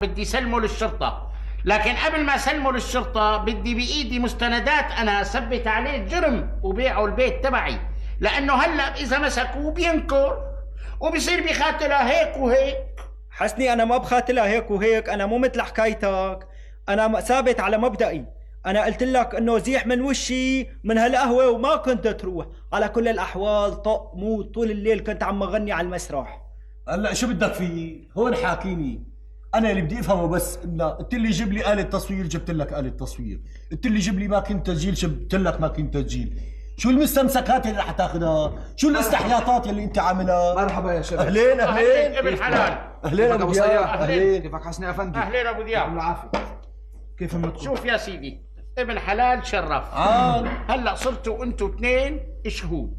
بدي سلمه للشرطة، لكن قبل ما سلمه للشرطة بدي بإيدي مستندات أنا أثبت عليه الجرم وبيعه البيت تبعي، لأنه هلأ إذا مسكوه بينكر وبصير بخاتلها هيك وهيك. حسني أنا ما بخاتلها هيك وهيك، أنا مو مثل حكايتك، أنا ثابت على مبدئي. أنا قلت لك إنه زيح من وشي من هالقهوة وما كنت تروح. على كل الأحوال طق موت طول الليل كنت عم أغني على المسرح. هلا شو بدك فيه؟ هون حاكيني. أنا اللي بدي أفهمه بس إنه قلت لي جيب لي آلة تصوير، جبت لك آلة تصوير، قلت لي جيب لي ماكينة تسجيل، جبت لك ماكينة تسجيل. شو المستمسكات اللي رح تاخذها؟ شو الاستحياطات اللي أنت عاملها؟ مرحبا يا شباب. أهلين أهلين ابن حلال. أهلين أبو دياب. أهلين. كيفك حسني أفندي؟ أهلين أبو دياب. العافية. كيف امتكم؟ شوف يا سيدي، ابن حلال شرف. هلا صرتوا انتوا اثنين شهود،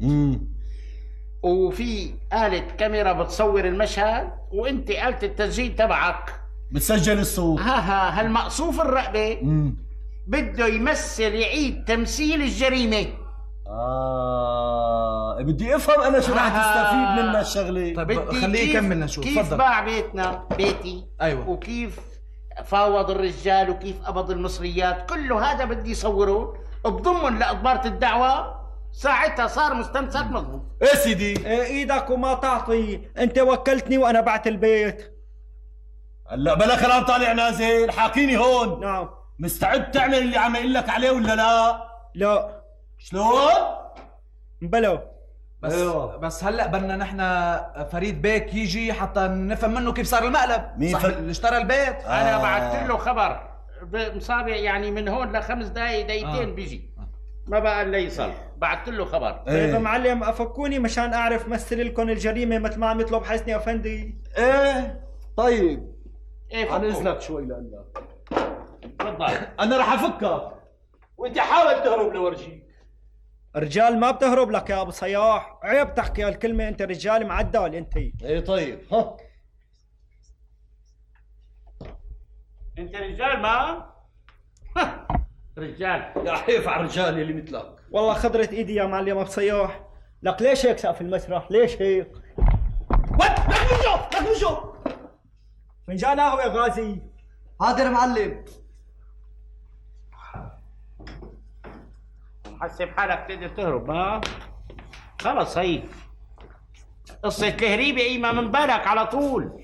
وفي آلة كاميرا بتصور المشهد، وانت آلة التسجيل تبعك بتسجل الصوت. هالمقصوف الرقبة بده يمثل يعيد تمثيل الجريمة. بدي افهم انا شو رح تستفيد من الشغله. طيب خليه يكمل نشوف. كيف باع بيتنا بيتي، ايوه، وكيف فاوض الرجال، وكيف قبض المصريات، كله هذا بدي يصوره بضمن لإضبارة الدعوة. ساعتها صار مستمسك مضبوط. ايه سيدي؟ إيه ايدك وما تعطي، انت وكلتني وانا بعت البيت. هلا بلا كلام طالع نازل، حاكيني هون. نعم. مستعد تعمل اللي عم يقول لك عليه ولا لا؟ لا. شلون؟ بلا. بس أيوة. بس هلا بدنا نحن فريد بيك يجي حتى نفهم منه كيف صار المقلب. مين صح اللي اشترى البيت؟ انا بعثت له خبر مصابع، يعني من هون ل5 دقائق دقيقتين بيجي، ما بقى الا يصل. بعثت له خبر. طيب معلم افكوني مشان اعرف مثل لكم الجريمه مثل ما عم يطلب حسني افندي. ايه طيب. ايه عن اذنك شوي لأنه تفضل. انا رح افكك وانت حاول تهرب لورجيك. رجال ما بتهرب لك يا ابو صياح، عيب تحكي هالكلمه، انت رجال معدل انت. ايه طيب ها. انت رجال ما رجال. يا حيف على الرجال اللي مثلك. والله خضرت ايدي يا معلم ابو صياح. لك ليش هيك سقف المسرح؟ ليش هيك؟ لك من شو فنجان قهوه غازي. حاضر معلم. حسب حالك تقدر تهرب، ما خلص هي قصة الهريبة، ايما من بالك على طول.